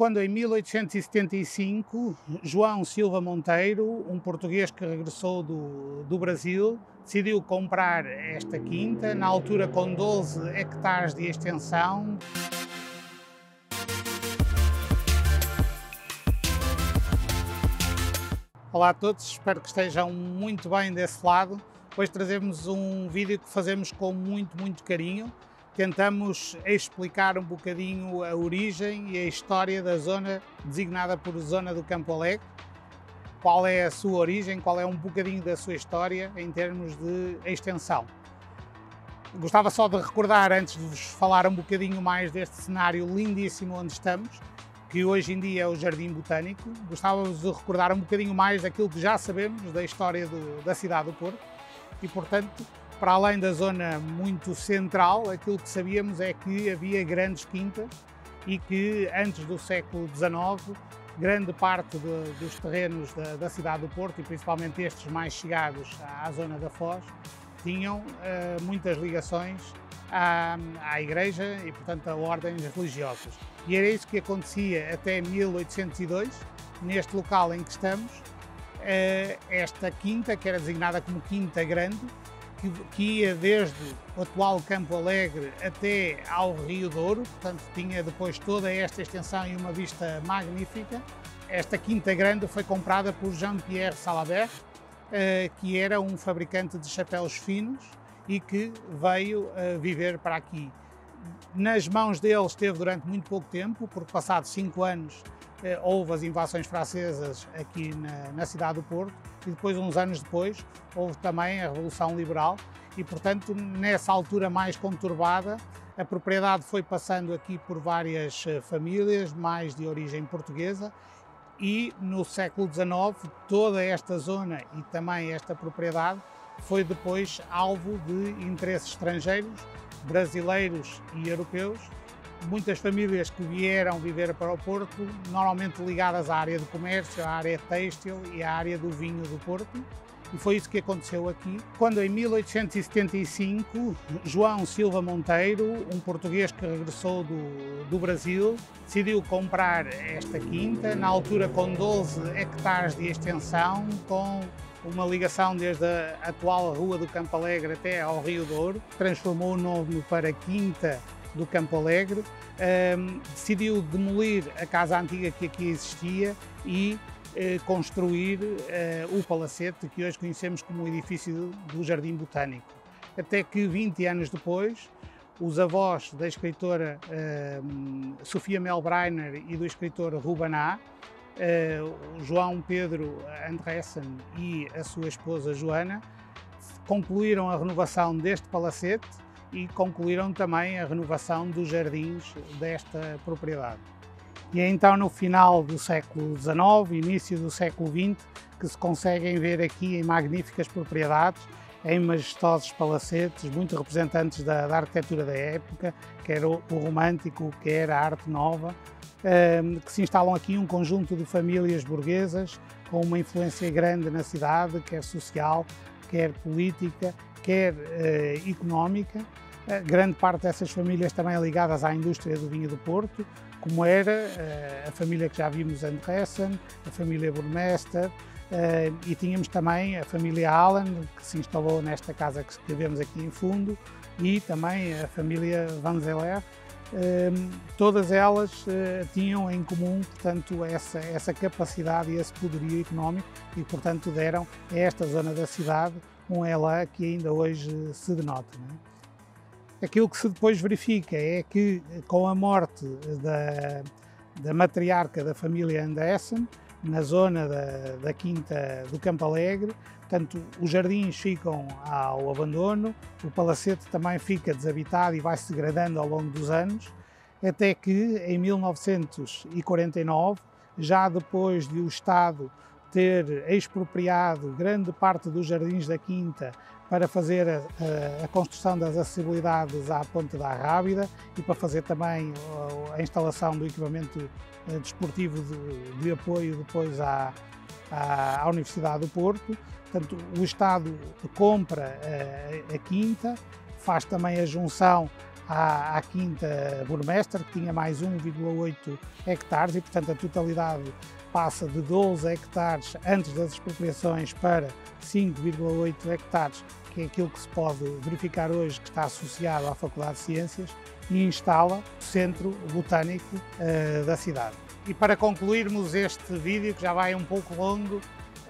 quando em 1875, João Silva Monteiro, um português que regressou do Brasil, decidiu comprar esta quinta, na altura com 12 hectares de extensão. Olá a todos, espero que estejam muito bem desse lado. Hoje trazemos um vídeo que fazemos com muito carinho. Tentamos explicar um bocadinho a origem e a história da zona designada por Zona do Campo Alegre. Qual é a sua origem, qual é um bocadinho da sua história em termos de extensão. Gostava só de recordar, antes de vos falar um bocadinho mais deste cenário lindíssimo onde estamos, que hoje em dia é o Jardim Botânico, gostava-vos de recordar um bocadinho mais daquilo que já sabemos da história da cidade do Porto e, portanto, para além da zona muito central, aquilo que sabíamos é que havia grandes quintas e que antes do século XIX, grande parte dos terrenos da cidade do Porto, e principalmente estes mais chegados à zona da Foz, tinham muitas ligações à Igreja e, portanto, a ordens religiosas. E era isso que acontecia até 1802, neste local em que estamos. Esta quinta, que era designada como Quinta Grande, que ia desde o atual Campo Alegre até ao Rio Douro, portanto tinha depois toda esta extensão e uma vista magnífica. Esta Quinta Grande foi comprada por Jean-Pierre Salabert, que era um fabricante de chapéus finos e que veio viver para aqui. Nas mãos dele esteve durante muito pouco tempo, porque passados 5 anos houve as invasões francesas aqui na cidade do Porto e depois, uns anos depois, houve também a Revolução Liberal e, portanto, nessa altura mais conturbada, a propriedade foi passando aqui por várias famílias, mais de origem portuguesa, e no século XIX toda esta zona e também esta propriedade foi depois alvo de interesses estrangeiros, brasileiros e europeus. Muitas famílias que vieram viver para o Porto, normalmente ligadas à área do comércio, à área têxtil e à área do vinho do Porto. E foi isso que aconteceu aqui, quando em 1875, João Silva Monteiro, um português que regressou do Brasil, decidiu comprar esta quinta, na altura com 12 hectares de extensão, com uma ligação desde a atual Rua do Campo Alegre até ao Rio Douro, transformou o nome para Quinta do Campo Alegre, decidiu demolir a casa antiga que aqui existia e construir o palacete que hoje conhecemos como o edifício do Jardim Botânico. Até que 20 anos depois, os avós da escritora Sofia Melbreiner e do escritor Ruben A., João Pedro Andressen e a sua esposa Joana, concluíram a renovação deste palacete e concluíram também a renovação dos jardins desta propriedade. E é então no final do século XIX, início do século XX, que se conseguem ver aqui em magníficas propriedades, em majestosos palacetes, muito representantes da arquitetura da época, quer o romântico, quer a arte nova, que se instalam aqui um conjunto de famílias burguesas com uma influência grande na cidade, quer social, quer política, quer económica. Grande parte dessas famílias também ligadas à indústria do vinho do Porto, como era a família que já vimos Andressen, a família Burmester, e tínhamos também a família Allen, que se instalou nesta casa que vemos aqui em fundo, e também a família Van Zeller. Todas elas tinham em comum, portanto, essa capacidade e esse poderio económico e, portanto, deram a esta zona da cidade um elan que ainda hoje se denota, não é? Aquilo que se depois verifica é que, com a morte da matriarca da família Andressen, na zona da Quinta do Campo Alegre, portanto, os jardins ficam ao abandono, o palacete também fica desabitado e vai se degradando ao longo dos anos, até que em 1949, já depois de o Estado ter expropriado grande parte dos jardins da Quinta para fazer a construção das acessibilidades à Ponte da Arrábida e para fazer também a instalação do equipamento desportivo de apoio depois à Universidade do Porto. Portanto, o Estado compra a Quinta, faz também a junção à quinta Burmester, que tinha mais 1,8 hectares e, portanto, a totalidade passa de 12 hectares antes das expropriações para 5,8 hectares, que é aquilo que se pode verificar hoje, que está associado à Faculdade de Ciências, e instala o Centro Botânico da cidade. E para concluirmos este vídeo, que já vai um pouco longo,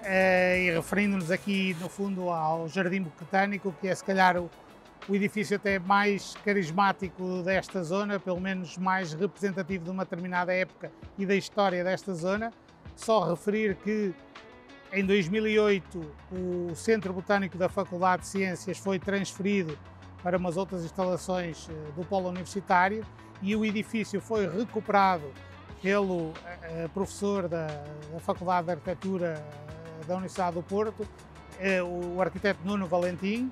e referindo-nos aqui no fundo ao Jardim Botânico, que é se calhar o edifício até mais carismático desta zona, pelo menos mais representativo de uma determinada época e da história desta zona. Só referir que em 2008 o Centro Botânico da Faculdade de Ciências foi transferido para umas outras instalações do polo universitário e o edifício foi recuperado pelo professor da Faculdade de Arquitetura da Universidade do Porto, o arquiteto Nuno Valentim,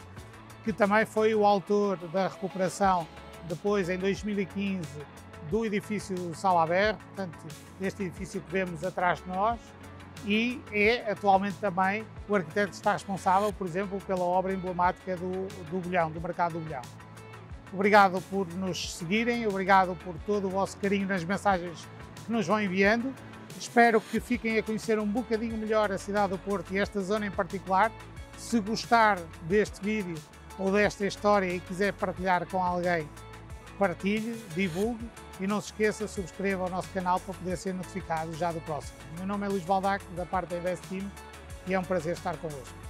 que também foi o autor da recuperação, depois em 2015, do edifício Salabert, portanto, este edifício que vemos atrás de nós, e é atualmente também o arquiteto que está responsável, por exemplo, pela obra emblemática do Bolhão, do Mercado do Bolhão. Obrigado por nos seguirem, obrigado por todo o vosso carinho nas mensagens que nos vão enviando. Espero que fiquem a conhecer um bocadinho melhor a cidade do Porto e esta zona em particular. Se gostar deste vídeo ou desta história e quiser partilhar com alguém, partilhe, divulgue e não se esqueça, subscreva o nosso canal para poder ser notificado já do próximo. O meu nome é Luís Baldac, da parte da Invest Team, e é um prazer estar convosco.